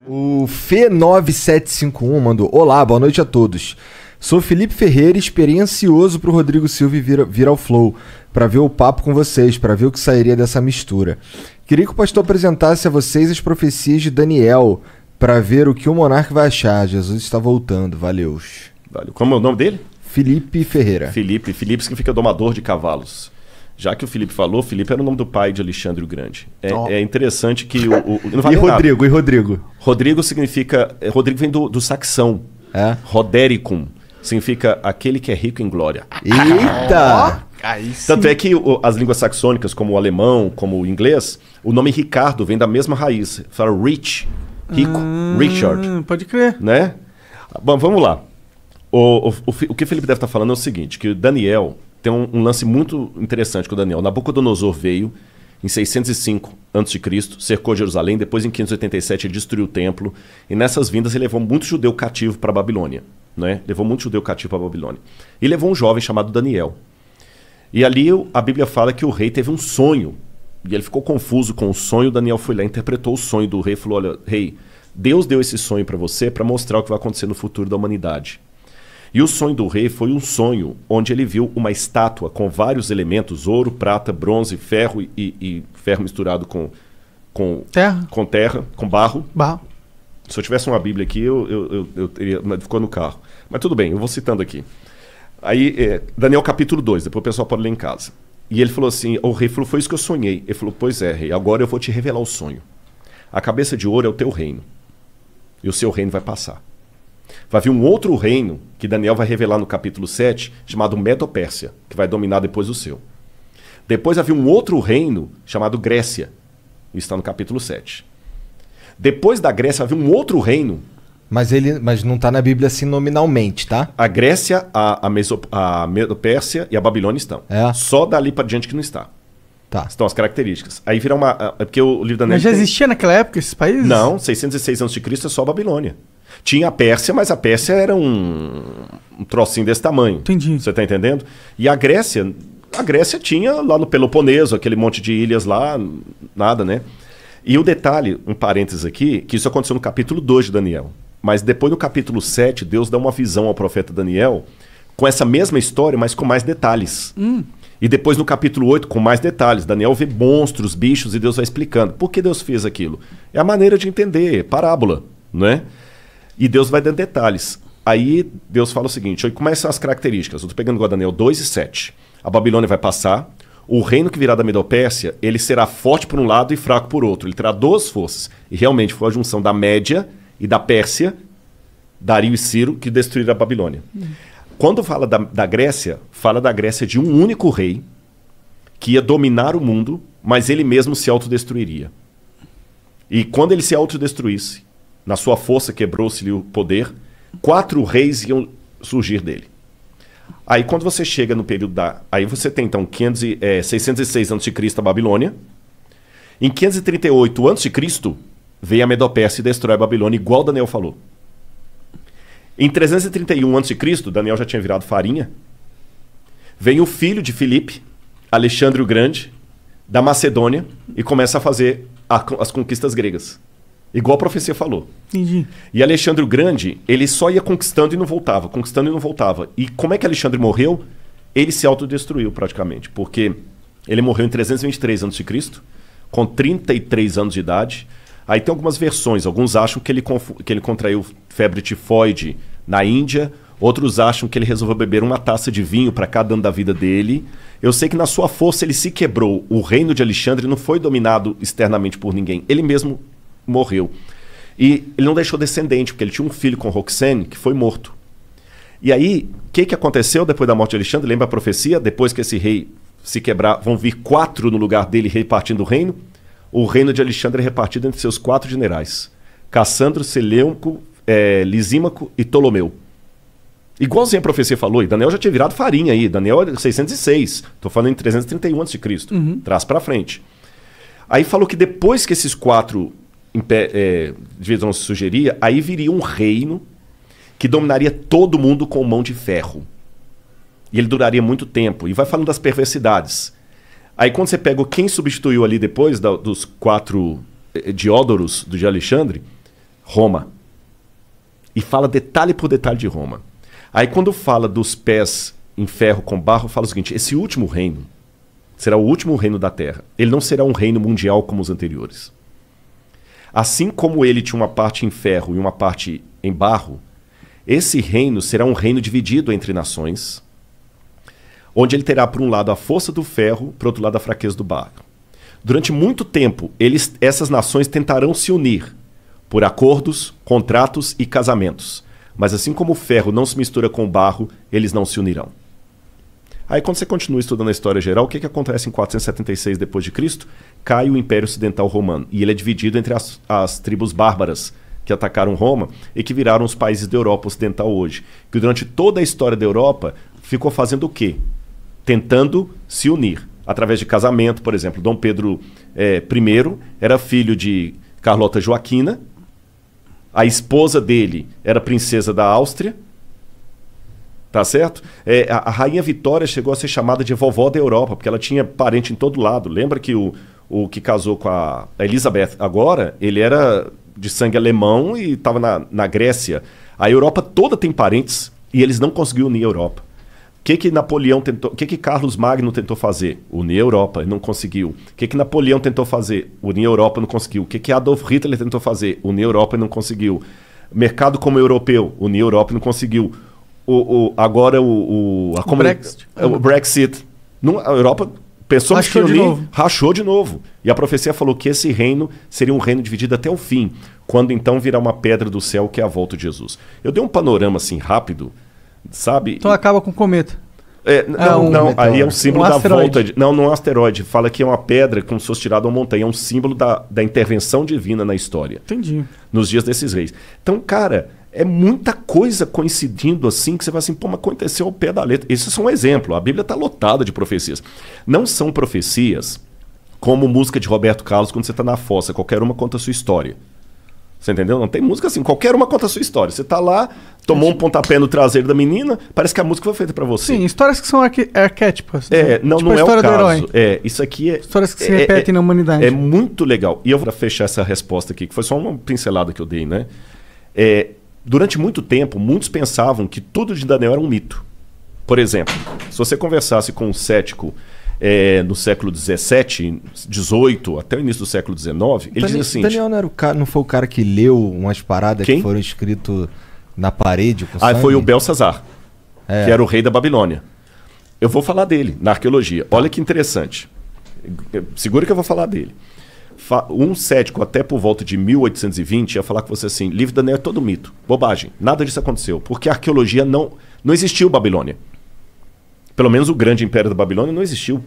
O Fê9751 mandou: Olá, boa noite a todos. Sou Felipe Ferreira, experiencioso pro Rodrigo Silva vir ao Flow, para ver o papo com vocês, para ver o que sairia dessa mistura. Queria que o pastor apresentasse a vocês as profecias de Daniel, para ver o que o monarca vai achar. Jesus está voltando, valeu. Como é o nome dele? Felipe Ferreira. Felipe significa domador de cavalos. Já que o Felipe falou, Felipe era o nome do pai de Alexandre o Grande. É interessante que não vale Rodrigo, nada. E Rodrigo? Rodrigo significa... Rodrigo vem do saxão. É? Rodericum. Significa aquele que é rico em glória. Eita! Tanto é que as línguas saxônicas, como o alemão, como o inglês, o nome Ricardo vem da mesma raiz. Fala rich, rico, Richard. Pode crer. Né? Bom, vamos lá. O que o Felipe deve estar falando é o seguinte, que o Daniel... Tem um lance muito interessante com o Daniel. Nabucodonosor veio em 605 a.C., cercou Jerusalém, depois em 587 ele destruiu o templo, e nessas vindas ele levou muito judeu cativo para a Babilônia. Né? Levou muito judeu cativo para a Babilônia. E levou um jovem chamado Daniel. E ali a Bíblia fala que o rei teve um sonho, e ele ficou confuso com o sonho. Daniel foi lá, interpretou o sonho do rei e falou: olha, rei, Deus deu esse sonho para você para mostrar o que vai acontecer no futuro da humanidade. E o sonho do rei foi um sonho onde ele viu uma estátua com vários elementos: ouro, prata, bronze, ferro e ferro misturado com terra, com barro. Se eu tivesse uma Bíblia aqui, eu teria... Ficou no carro. Mas tudo bem, eu vou citando aqui. Aí, Daniel capítulo 2, depois o pessoal pode ler em casa. E ele falou assim, o rei falou: foi isso que eu sonhei. Ele falou: pois é, rei, agora eu vou te revelar o sonho. A cabeça de ouro é o teu reino. E o seu reino vai passar. Vai vir um outro reino, que Daniel vai revelar no capítulo 7, chamado Medo-Pérsia, que vai dominar depois o seu. Depois vai vir um outro reino, chamado Grécia. Isso está no capítulo 7. Depois da Grécia vai vir um outro reino. Mas não está na Bíblia assim nominalmente, tá? A Grécia, a Medo-Pérsia e a Babilônia estão. É. Só dali para diante que não está. Tá. Estão as características. Aí vira uma... porque o livro da Daniel... Mas já existia naquela época esses países? Não, 606 a.C. é só a Babilônia. Tinha a Pérsia, mas a Pérsia era um trocinho desse tamanho. Entendi. Você tá entendendo? E a Grécia tinha lá no Peloponeso, aquele monte de ilhas lá, nada, né? E o detalhe, um parênteses aqui, que isso aconteceu no capítulo 2 de Daniel. Mas depois no capítulo 7, Deus dá uma visão ao profeta Daniel com essa mesma história, mas com mais detalhes. E depois no capítulo 8, com mais detalhes. Daniel vê monstros, bichos, e Deus vai explicando. Por que Deus fez aquilo? É a maneira de entender, parábola, não é? E Deus vai dando detalhes. Aí Deus fala o seguinte: como são as características? Eu estou pegando igual Daniel 2 e 7. A Babilônia vai passar. O reino que virá da Medo-Pérsia, ele será forte por um lado e fraco por outro. Ele terá duas forças. E realmente foi a junção da Média e da Pérsia, Dario e Ciro, que destruíram a Babilônia. Quando fala da Grécia, fala da Grécia de um único rei que ia dominar o mundo, mas ele mesmo se autodestruiria. E quando ele se autodestruísse, na sua força quebrou-se-lhe o poder, 4 reis iam surgir dele. Aí quando você chega no período da... Aí você tem então 606 a.C. a Babilônia. Em 538 a.C. veio a Medo-Pérsia e destrói a Babilônia, igual Daniel falou. Em 331 a.C., Daniel já tinha virado farinha, vem o filho de Filipe, Alexandre o Grande, da Macedônia, e começa a fazer as conquistas gregas. Igual a profecia falou. Entendi. E Alexandre o Grande, ele só ia conquistando e não voltava, conquistando e não voltava. E como é que Alexandre morreu? Ele se autodestruiu praticamente, porque ele morreu em 323 a.C., com 33 anos de idade. Aí tem algumas versões, alguns acham que ele contraiu febre tifoide na Índia, outros acham que ele resolveu beber uma taça de vinho para cada ano da vida dele. Eu sei que na sua força ele se quebrou. O reino de Alexandre não foi dominado externamente por ninguém, ele mesmo morreu. E ele não deixou descendente, porque ele tinha um filho com Roxane que foi morto. E aí, o que aconteceu depois da morte de Alexandre? Lembra a profecia? Depois que esse rei se quebrar, vão vir 4 no lugar dele repartindo o reino. O reino de Alexandre é repartido entre seus 4 generais: Cassandro, Seleuco, Lisímaco e Ptolomeu. Igualzinho a profecia falou, e Daniel já tinha virado farinha aí. Daniel é 606, estou falando em 331 a.C., traz para frente. Aí falou que depois que esses 4 divisão se sugeria, aí viria um reino que dominaria todo mundo com mão de ferro. E ele duraria muito tempo. E vai falando das perversidades. Aí quando você pega quem substituiu ali depois dos 4 Diódoros de Alexandre, Roma. E fala detalhe por detalhe de Roma. Aí quando fala dos pés em ferro com barro, fala o seguinte: esse último reino será o último reino da terra. Ele não será um reino mundial como os anteriores. Assim como ele tinha uma parte em ferro e uma parte em barro, esse reino será um reino dividido entre nações, onde ele terá, por um lado, a força do ferro, por outro lado, a fraqueza do barro. Durante muito tempo, essas nações tentarão se unir por acordos, contratos e casamentos. Mas assim como o ferro não se mistura com o barro, eles não se unirão. Aí quando você continua estudando a história geral, o que acontece em 476 d.C.? Cai o Império Ocidental Romano. E ele é dividido entre as tribos bárbaras que atacaram Roma e que viraram os países da Europa Ocidental hoje. Que durante toda a história da Europa ficou fazendo o quê? Tentando se unir. Através de casamento, por exemplo. Dom Pedro I era filho de Carlota Joaquina. A esposa dele era princesa da Áustria. Tá certo? A Rainha Vitória chegou a ser chamada de vovó da Europa, porque ela tinha parente em todo lado. Lembra que o que casou com a Elizabeth agora, ele era de sangue alemão e estava na Grécia. A Europa toda tem parentes e eles não conseguiram unir a Europa. O que Napoleão tentou? O que Carlos Magno tentou fazer? Unir a Europa, e não conseguiu. O que Napoleão tentou fazer? Unir a Europa, não conseguiu. O que Adolf Hitler tentou fazer? Unir a Europa, e não conseguiu. Mercado como europeu, unir a Europa, e não conseguiu. Agora o Brexit. A Europa pensou que rachou de novo. E a profecia falou que esse reino seria um reino dividido até o fim, quando então virá uma pedra do céu, que é a volta de Jesus. Eu dei um panorama assim rápido, sabe? Então acaba com o cometa. Não, aí é um símbolo da volta. Não é um asteroide. Fala que é uma pedra como se fosse tirada uma montanha. É um símbolo da intervenção divina na história. Entendi. Nos dias desses reis. Então, cara, é muita coisa coincidindo assim que você vai assim, pô, mas aconteceu ao pé da letra. Esse é só um exemplo. A Bíblia está lotada de profecias. Não são profecias como música de Roberto Carlos quando você está na fossa. Qualquer uma conta a sua história. Você entendeu? Não tem música assim. Qualquer uma conta a sua história. Você tá lá, tomou um pontapé no traseiro da menina, parece que a música foi feita pra você. Sim, histórias que são arquétipas. Não, tipo não é o caso. Herói. Isso aqui é... Histórias que se repetem na humanidade. É muito legal. E eu vou fechar essa resposta aqui, que foi só uma pincelada que eu dei, né? Durante muito tempo, muitos pensavam que tudo de Daniel era um mito. Por exemplo, se você conversasse com um cético no século XVII, XVIII, até o início do século XIX, ele dizia assim... Daniel não foi o cara que leu umas paradas que foram escritas na parede com sangue? Foi o Belsazar, que era o rei da Babilônia. Eu vou falar dele na arqueologia. Olha que interessante. Segura que eu vou falar dele. Um cético até por volta de 1820 ia falar com você assim: livro de Daniel é todo mito, bobagem, nada disso aconteceu, porque a arqueologia não existiu Babilônia. Pelo menos o grande império da Babilônia não existiu.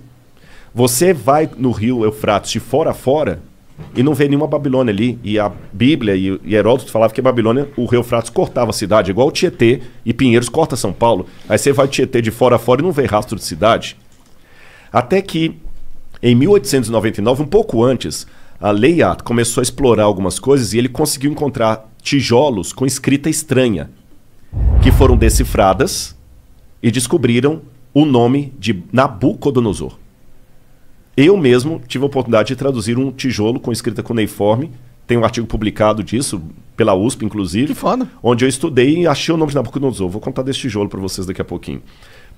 Você vai no rio Eufrates de fora a fora e não vê nenhuma Babilônia ali. E a Bíblia e Heródoto falavam que a Babilônia, o rio Eufrates cortava a cidade, igual o Tietê e Pinheiros corta São Paulo. Aí você vai Tietê de fora a fora e não vê rastro de cidade. Até que, em 1899, um pouco antes, a Layard começou a explorar algumas coisas e ele conseguiu encontrar tijolos com escrita estranha, que foram decifradas e descobriram o nome de Nabucodonosor. Eu mesmo tive a oportunidade de traduzir um tijolo com escrita cuneiforme. Tem um artigo publicado disso, pela USP, inclusive. Que foda. Onde eu estudei e achei o nome de Nabucodonosor. Vou contar desse tijolo para vocês daqui a pouquinho.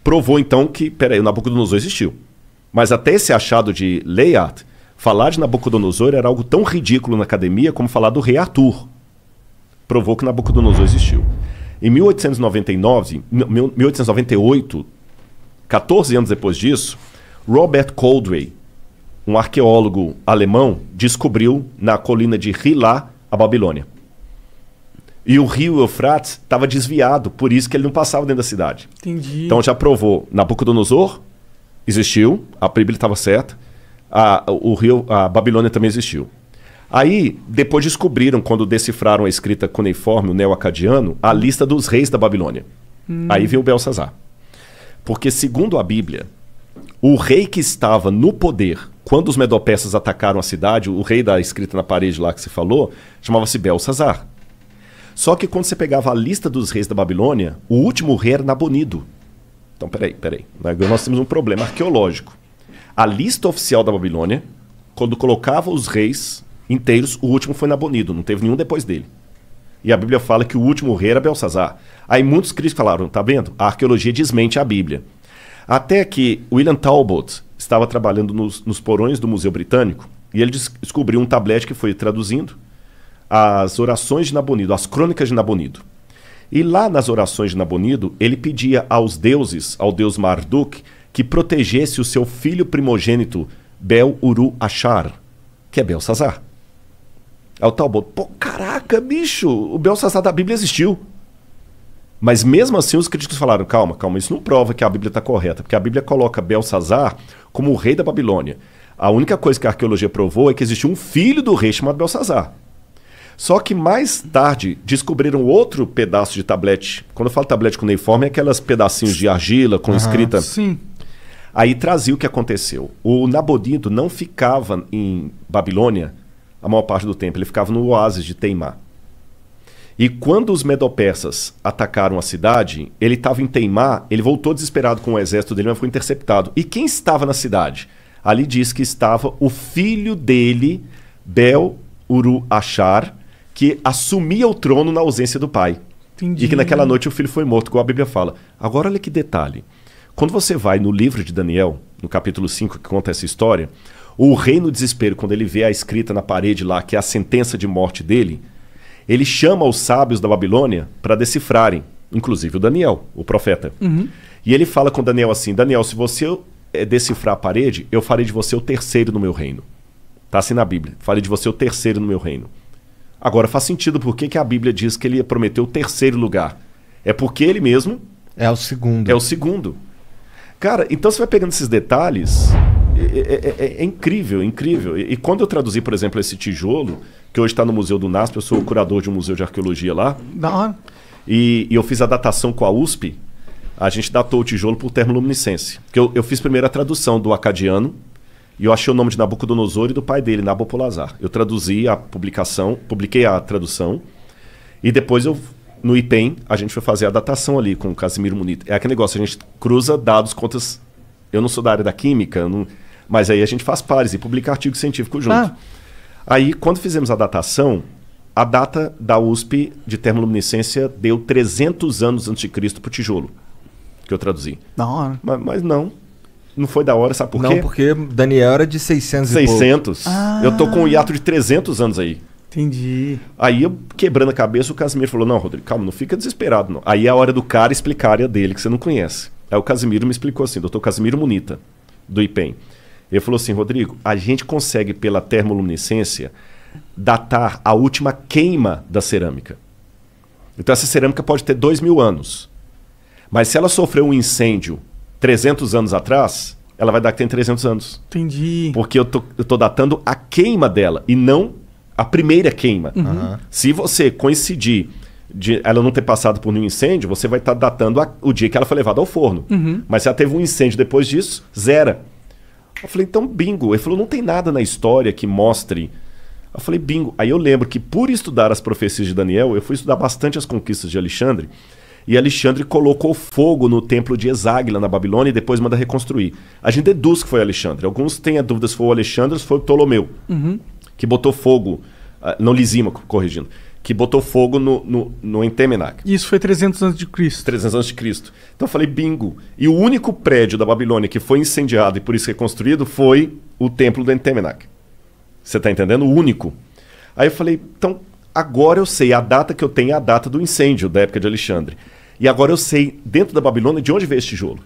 Provou, então, que, o Nabucodonosor existiu. Mas até esse achado de Layard, falar de Nabucodonosor era algo tão ridículo na academia como falar do rei Arthur. Provou que Nabucodonosor existiu. Em 1898, 14 anos depois disso, Robert Coldray, um arqueólogo alemão, descobriu na colina de Hilá a Babilônia. E o rio Eufrates estava desviado, por isso que ele não passava dentro da cidade. Entendi. Então já provou, Nabucodonosor existiu, a Bíblia estava certa, a Babilônia também existiu. Aí, depois descobriram, quando decifraram a escrita cuneiforme, o neo-acadiano, a lista dos reis da Babilônia. Aí veio o Belsazar. Porque, segundo a Bíblia, o rei que estava no poder quando os medo-persas atacaram a cidade, o rei da escrita na parede lá que você falou, chamava-se Belsazar. Só que quando você pegava a lista dos reis da Babilônia, o último rei era Nabonido. Então, peraí. Agora nós temos um problema arqueológico. A lista oficial da Babilônia, quando colocava os reis inteiros, o último foi Nabonido, não teve nenhum depois dele. E a Bíblia fala que o último rei era Belsazar. Aí muitos críticos falaram, tá vendo? A arqueologia desmente a Bíblia. Até que William Talbot estava trabalhando nos porões do Museu Britânico e ele descobriu um tablete que foi traduzindo as orações de Nabonido, as crônicas de Nabonido. E lá nas orações de Nabonido, ele pedia aos deuses, ao deus Marduk, que protegesse o seu filho primogênito, Bel-Uru-Achar, que é Belsazar. Aí o Talbot, pô, caraca, bicho, o Belsazar da Bíblia existiu. Mas mesmo assim os críticos falaram, calma, isso não prova que a Bíblia está correta, porque a Bíblia coloca Belsazar como o rei da Babilônia. A única coisa que a arqueologia provou é que existiu um filho do rei chamado Belsazar. Só que mais tarde descobriram outro pedaço de tablete. Quando eu falo tablete cuneiforme, é aquelas pedacinhos de argila com escrita. Sim. Aí trazia o que aconteceu. O Nabonido não ficava em Babilônia a maior parte do tempo, ele ficava no oásis de Teimá. E quando os medo-persas atacaram a cidade, ele estava em Teimá, ele voltou desesperado com o exército dele, mas foi interceptado. E quem estava na cidade? Ali diz que estava o filho dele, Bel-Uru-Achar, que assumia o trono na ausência do pai. Entendi. E que naquela noite o filho foi morto, como a Bíblia fala. Agora olha que detalhe. Quando você vai no livro de Daniel, no capítulo 5, que conta essa história, o rei no desespero, quando ele vê a escrita na parede lá, que é a sentença de morte dele, ele chama os sábios da Babilônia para decifrarem, inclusive o Daniel, o profeta. Uhum. E ele fala com Daniel assim, Daniel, se você decifrar a parede, eu farei de você o terceiro no meu reino. Está assim na Bíblia, farei de você o terceiro no meu reino. Agora faz sentido por que a Bíblia diz que ele prometeu o terceiro lugar. É porque ele mesmo... É o segundo. É o segundo. Cara, então você vai pegando esses detalhes... É incrível, incrível. E quando eu traduzi, por exemplo, esse tijolo, que hoje está no Museu do NASP, eu sou o curador de um museu de arqueologia lá. Da hora. E eu fiz a datação com a USP, a gente datou o tijolo por termoluminescência. Porque eu fiz primeiro a tradução do acadiano, e eu achei o nome de Nabucodonosor e do pai dele, Nabopolassar. Eu traduzi a publicação, publiquei a tradução, e depois no IPEM, a gente foi fazer a datação ali com o Casimiro Munita. É aquele negócio, a gente cruza dados, contas... Eu não sou da área da química, mas aí a gente faz pares e publica artigo científico junto. Ah. Aí, quando fizemos a datação, a data da USP de termoluminescência deu 300 anos antes de Cristo para o tijolo, que eu traduzi. Da hora. Mas não foi da hora, sabe por quê? Não, porque Daniel era de 600 e pouco. 600. Eu tô com um hiato de 300 anos aí. Entendi. Aí, eu quebrando a cabeça, o Casimiro falou, não, Rodrigo, calma, não fica desesperado, não. Aí é a hora do cara explicar a área dele, que você não conhece. Aí o Casimiro me explicou assim, doutor Casimiro Munita, do IPEM. Ele falou assim, Rodrigo, a gente consegue, pela termoluminescência, datar a última queima da cerâmica. Então essa cerâmica pode ter 2.000 anos. Mas se ela sofreu um incêndio 300 anos atrás, ela vai dar que tem 300 anos. Entendi. Porque eu tô datando a queima dela e não a primeira queima. Uhum. Se você coincidir de ela não ter passado por nenhum incêndio, você vai estar datando o dia que ela foi levada ao forno. Uhum. Mas se ela teve um incêndio depois disso, zera. Eu falei, então bingo. Ele falou, não tem nada na história que mostre. Eu falei, bingo. Aí eu lembro que por estudar as profecias de Daniel, eu fui estudar bastante as conquistas de Alexandre, e Alexandre colocou fogo no templo de Eságuila, na Babilônia, e depois manda reconstruir. A gente deduz que foi Alexandre. Alguns têm a dúvida se foi o Alexandre ou se foi o Ptolomeu, que botou fogo, não Lisímaco, corrigindo, que botou fogo no Entemenac. Isso foi 300 anos de Cristo. 300 anos de Cristo. Então eu falei, bingo. E o único prédio da Babilônia que foi incendiado e por isso reconstruído foi o templo do Entemenac. Você está entendendo? O único. Aí eu falei, então agora eu sei, a data que eu tenho é a data do incêndio da época de Alexandre. E agora eu sei, dentro da Babilônia, de onde veio esse tijolo.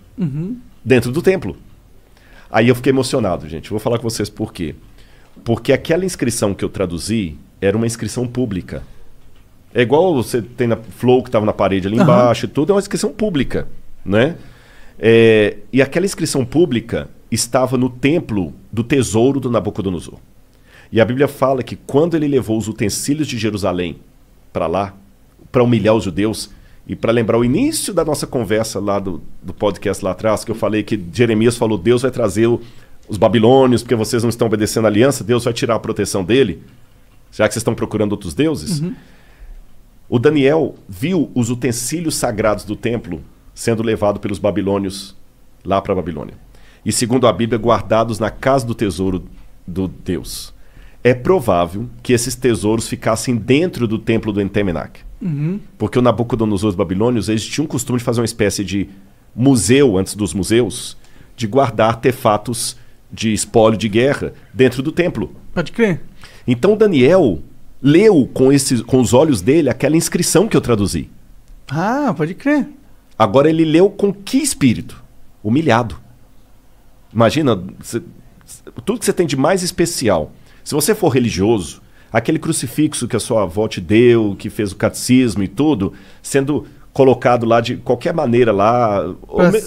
Dentro do templo. Aí eu fiquei emocionado, gente. Vou falar com vocês por quê. Porque aquela inscrição que eu traduzi era uma inscrição pública. É igual você tem na Flow que estava na parede ali embaixo e tudo, é uma inscrição pública, né? E aquela inscrição pública estava no templo do tesouro do Nabucodonosor. E a Bíblia fala que quando ele levou os utensílios de Jerusalém para lá, para humilhar os judeus, e para lembrar o início da nossa conversa lá do podcast lá atrás, que eu falei que Jeremias falou, Deus vai trazer os babilônios, porque vocês não estão obedecendo a aliança, Deus vai tirar a proteção dele, já que vocês estão procurando outros deuses. O Daniel viu os utensílios sagrados do templo sendo levados pelos babilônios lá para a Babilônia. E segundo a Bíblia, guardados na casa do tesouro do Deus. É provável que esses tesouros ficassem dentro do templo do Entemenac. Porque o Nabucodonosor dos babilônios, eles tinham o costume de fazer uma espécie de museu, antes dos museus, de guardar artefatos de espólio de guerra dentro do templo. Pode crer. Então Daniel leu com os olhos dele aquela inscrição que eu traduzi. Ah, pode crer. Agora ele leu com que espírito? Humilhado. Imagina, tudo que você tem de mais especial. Se você for religioso, aquele crucifixo que a sua avó te deu, que fez o catecismo e tudo, sendo colocado lá de qualquer maneira lá...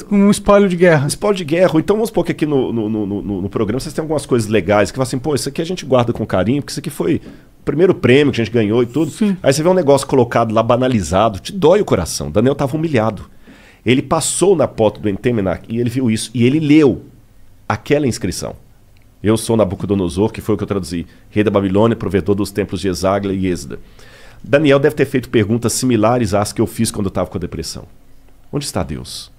Com um espólio de guerra. Espólio de guerra. Ou então vamos supor que aqui no programa vocês têm algumas coisas legais, que falam assim, pô, isso aqui a gente guarda com carinho, porque isso aqui foi o primeiro prêmio que a gente ganhou e tudo. Sim. Aí você vê um negócio colocado lá, banalizado, te dói o coração. Daniel estava humilhado. Ele passou na porta do Entemenac e ele viu isso. E ele leu aquela inscrição. Eu sou Nabucodonosor, que foi o que eu traduzi. Rei da Babilônia, provedor dos templos de Esagla e Êsda. Daniel deve ter feito perguntas similares às que eu fiz quando eu estava com a depressão. Onde está Deus?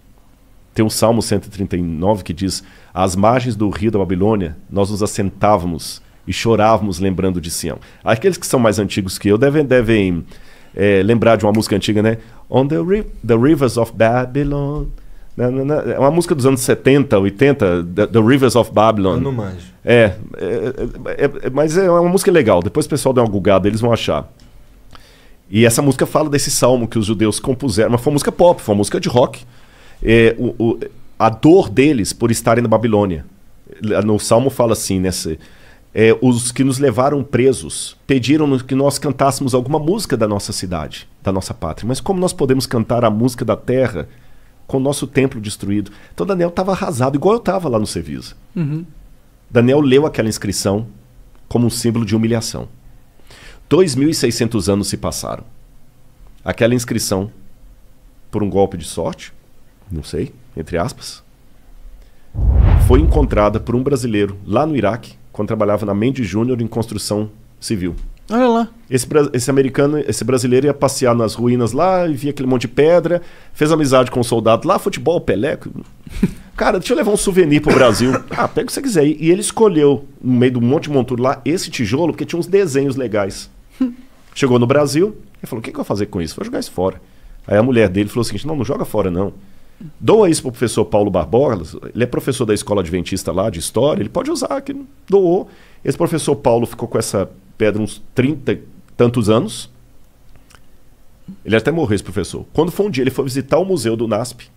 Tem um Salmo 139 que diz: às margens do rio da Babilônia, nós nos assentávamos e chorávamos lembrando de Sião. Aqueles que são mais antigos que eu devem lembrar de uma música antiga, né? On the rivers of Babylon. É uma música dos anos 70, 80, The Rivers of Babylon. Eu não manjo. Mas é uma música legal. Depois o pessoal dá uma googada, eles vão achar. E essa música fala desse salmo que os judeus compuseram. Mas foi uma música pop, foi uma música de rock. A dor deles por estarem na Babilônia. No salmo fala assim, os que nos levaram presos pediram que nós cantássemos alguma música da nossa cidade, da nossa pátria. Mas como nós podemos cantar a música da terra com o nosso templo destruído? Então Daniel estava arrasado, igual eu estava lá no Cevisa. Daniel leu aquela inscrição como um símbolo de humilhação. 2.600 anos se passaram. Aquela inscrição, por um golpe de sorte, não sei, entre aspas, foi encontrada por um brasileiro lá no Iraque, quando trabalhava na Mendes Júnior em construção civil. Olha lá. Esse brasileiro ia passear nas ruínas lá e via aquele monte de pedra, fez amizade com um soldado lá, futebol, Pelé. Cara, deixa eu levar um souvenir pro Brasil. Pega o que você quiser. E ele escolheu, no meio do monte de monturo lá, esse tijolo, porque tinha uns desenhos legais. Chegou no Brasil e falou: o que eu vou fazer com isso? Vou jogar isso fora. Aí a mulher dele falou o seguinte: não joga fora não. Doa isso pro professor Paulo Barbosa, ele é professor da escola adventista lá, de história, ele pode usar, que doou. Esse professor Paulo ficou com essa pedra uns 30 e tantos anos. Ele até morreu, esse professor. Quando foi um dia, ele foi visitar o museu do NASP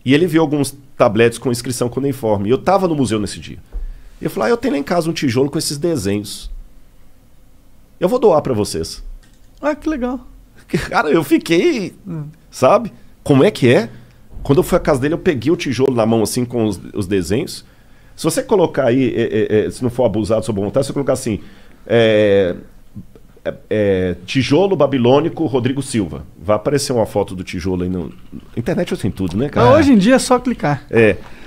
e ele viu alguns tabletes com inscrição cuneiforme. E eu estava no museu nesse dia. E eu falei: eu tenho lá em casa um tijolo com esses desenhos. Eu vou doar para vocês. Que legal. Cara, eu fiquei, sabe? Como é que é? Quando eu fui à casa dele, eu peguei o tijolo na mão, assim, com os desenhos. Se você colocar aí, se não for abusado sobre vontade, se você colocar assim, tijolo babilônico Rodrigo Silva, vai aparecer uma foto do tijolo aí na internet, tem tudo, né, cara? Hoje em dia é só clicar.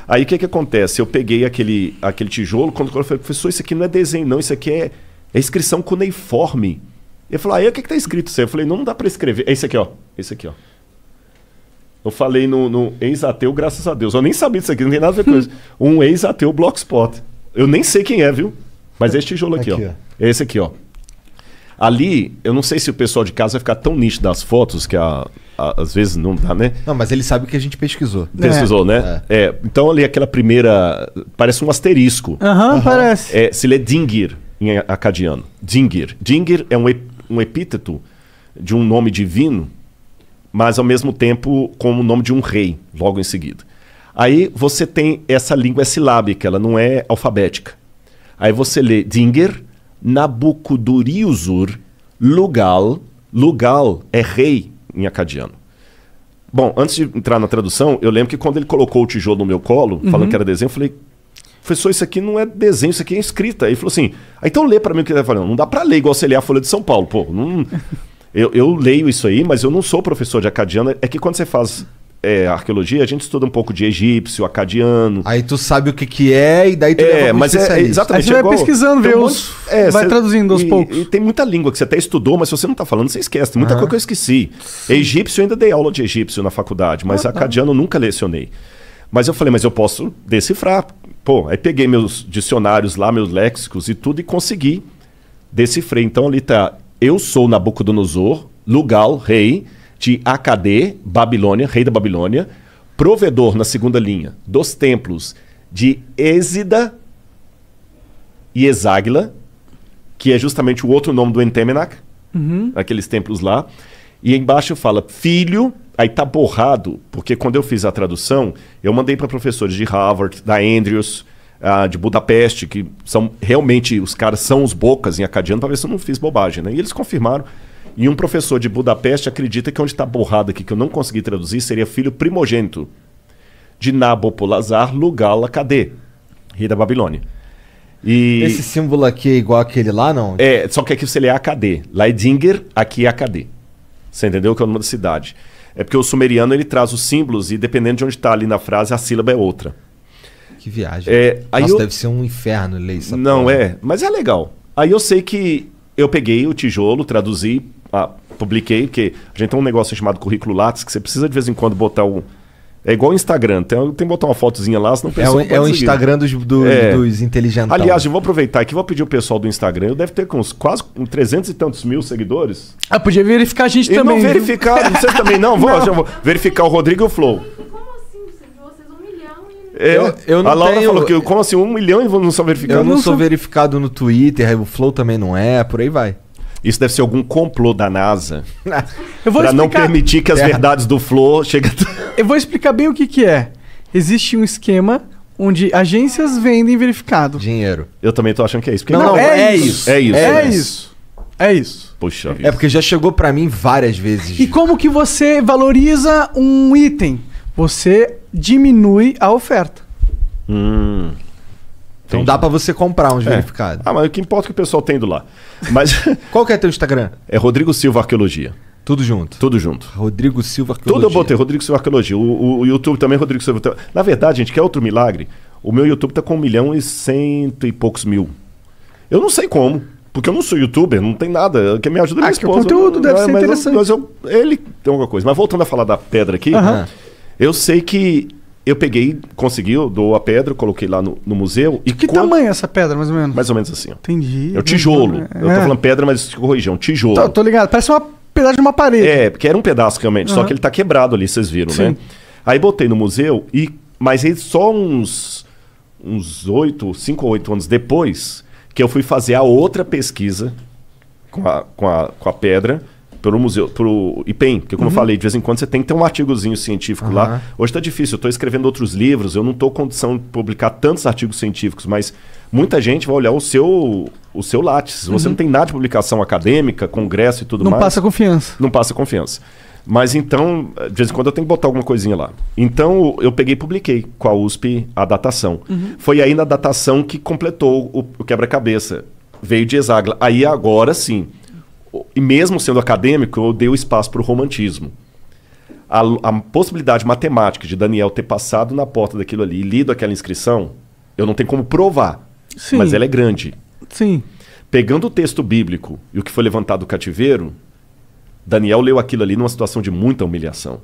Aí o que acontece? Eu peguei aquele tijolo, quando eu falei: professor, isso aqui não é desenho, não, isso aqui é inscrição cuneiforme. Ele falou: aí o que está escrito? Eu falei: não dá para escrever. É esse aqui, ó. Esse aqui, ó. Eu falei no ex-ateu, graças a Deus. Eu nem sabia disso aqui, não tem nada a ver com isso. Um ex-ateu Blogspot. Eu nem sei quem é, viu? Mas é esse tijolo aqui, ó. É esse aqui, ó. Ali, eu não sei se o pessoal de casa vai ficar tão nítido das fotos, que às vezes não dá, né? Não, mas ele sabe que a gente pesquisou. Pesquisou, né? Então ali aquela primeira... Parece um asterisco. Parece. Se lê Dingir em acadiano. Dingir. Dingir é um epíteto de um nome divino, mas ao mesmo tempo como o nome de um rei, logo em seguida. Aí você tem essa língua silábica, ela não é alfabética. Aí você lê Dingir, Nabucodonosor, Lugal. Lugal é rei em acadiano. Bom, antes de entrar na tradução, eu lembro que quando ele colocou o tijolo no meu colo, falando que era desenho, eu falei: professor, isso aqui não é desenho, isso aqui é escrita. Aí ele falou assim: então lê para mim o que ele está falando. Não dá para ler igual você lê a Folha de São Paulo. Pô, não... eu leio isso aí, mas eu não sou professor de acadiano. É que quando você faz arqueologia, a gente estuda um pouco de egípcio, acadiano. Aí tu sabe o que é e daí tu leva pro especialista. Exatamente. Aí você vai pesquisando, vai traduzindo aos poucos. E tem muita língua que você até estudou, mas se você não está falando, você esquece. Tem muita coisa que eu esqueci. Egípcio, eu ainda dei aula de egípcio na faculdade, mas acadiano eu nunca lecionei. Mas eu falei: mas eu posso decifrar. Pô, aí peguei meus dicionários lá, meus léxicos e tudo, e consegui decifrar. Então ali tá: eu sou Nabucodonosor, Lugal, rei de Acadê, Babilônia, rei da Babilônia, provedor na segunda linha dos templos de Êxida e Eságila, que é justamente o outro nome do Entemenac, aqueles templos lá. E embaixo fala filho, aí tá borrado, porque quando eu fiz a tradução, eu mandei para professores de Harvard, da Andrews, de Budapeste, que são realmente, os caras são os bocas em acadiano, para ver se eu não fiz bobagem, né? E eles confirmaram. E um professor de Budapeste acredita que onde está borrado aqui, que eu não consegui traduzir, seria filho primogênito de Nabopolassar Lugal Acadê, rei da Babilônia. E esse símbolo aqui é igual aquele lá, não? É, só que aqui você lê Acadê. Lá é Dinger, aqui é Acadê. Você entendeu que é o nome da cidade? É porque o sumeriano ele traz os símbolos e dependendo de onde está ali na frase, a sílaba é outra. Que viagem. Nossa, deve ser um inferno ler isso. Não é, mas é legal. Aí eu sei que eu peguei o tijolo, traduzi, publiquei, porque a gente tem um negócio chamado currículo Lattes, que você precisa de vez em quando botar um... É igual o Instagram, tem que botar uma fotozinha lá, senão o pessoal é o Instagram dos inteligentes. Aliás, eu vou aproveitar aqui, vou pedir o pessoal do Instagram, eu deve ter com uns quase 300 e tantos mil seguidores. Podia verificar a gente e também. Não verificar, não sei também não, vou verificar o Rodrigo e o Flow. Como assim? Vocês 1 milhão e... Eu não a Laura tenho... falou que, como assim, 1 milhão e não são verificados? Eu não sou verificado no Twitter, o Flow também não é, por aí vai. Isso deve ser algum complô da NASA para não permitir que as verdades do Flow cheguem... Eu vou explicar bem o que é. Existe um esquema onde agências vendem verificado. Dinheiro. Eu também tô achando que é isso. Não, é isso. É isso. É isso. É isso. Puxa vida. É porque já chegou pra mim várias vezes. E como que você valoriza um item? Você diminui a oferta. Então dá pra você comprar uns verificados. Mas o que importa é que o pessoal tem indo lá. Mas qual que é teu Instagram? É Rodrigo Silva Arqueologia. Tudo junto? Tudo junto. Rodrigo Silva Arqueologia. Tudo eu botei, Rodrigo Silva Arqueologia. O YouTube também, Rodrigo Silva. Na verdade, gente, quer outro milagre? O meu YouTube tá com 1 milhão e 100 e poucos mil. Eu não sei como, porque eu não sou youtuber, não tem nada. Quem me ajuda é minha esposa. O conteúdo deve ser interessante. Ele tem alguma coisa. Mas voltando a falar da pedra aqui, eu sei que eu peguei, consegui, eu dou a pedra, coloquei lá no museu. E que tamanho é essa pedra, mais ou menos? Mais ou menos assim, ó. Entendi. É o tijolo. Eu tô falando pedra, mas corrigi, é um tijolo. Tô ligado. Parece uma pedaço de uma parede. É, porque era um pedaço realmente, só que ele tá quebrado ali, vocês viram, né? Aí botei no museu, mas aí só uns 5 ou 8 anos depois, que eu fui fazer a outra pesquisa com a pedra pelo museu, pro IPEM, porque como eu falei, de vez em quando você tem que ter um artigozinho científico lá. Hoje tá difícil, eu tô escrevendo outros livros, eu não tô com condição de publicar tantos artigos científicos, mas muita gente vai olhar o seu Lattes. Se você não tem nada de publicação acadêmica, congresso e tudo mais... Não passa confiança. Não passa confiança. Mas então, de vez em quando eu tenho que botar alguma coisinha lá. Então, eu peguei e publiquei com a USP a datação. Foi aí na datação que completou o quebra-cabeça. Veio de Eságila. Aí agora sim... E mesmo sendo acadêmico, eu dei o espaço para o romantismo. A possibilidade matemática de Daniel ter passado na porta daquilo ali e lido aquela inscrição, eu não tenho como provar, mas ela é grande. Sim. Pegando o texto bíblico e o que foi levantado do cativeiro, Daniel leu aquilo ali numa situação de muita humilhação,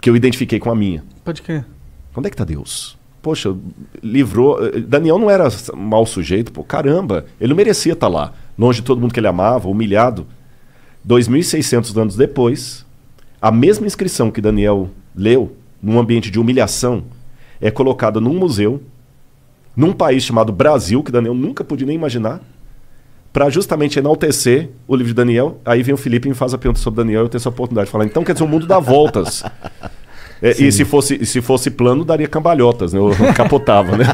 que eu identifiquei com a minha. Pode crer. Onde é que está Deus? Poxa, livrou... Daniel não era mau sujeito, pô, caramba, ele não merecia estar lá, longe de todo mundo que ele amava, humilhado. 2.600 anos depois, a mesma inscrição que Daniel leu, num ambiente de humilhação, é colocada num museu, num país chamado Brasil, que Daniel nunca podia nem imaginar, para justamente enaltecer o livro de Daniel. Aí vem o Felipe e me faz a pergunta sobre Daniel, eu tenho essa oportunidade de falar, então quer dizer, o mundo dá voltas. E se fosse plano, daria cambalhotas, né? Eu capotava, né?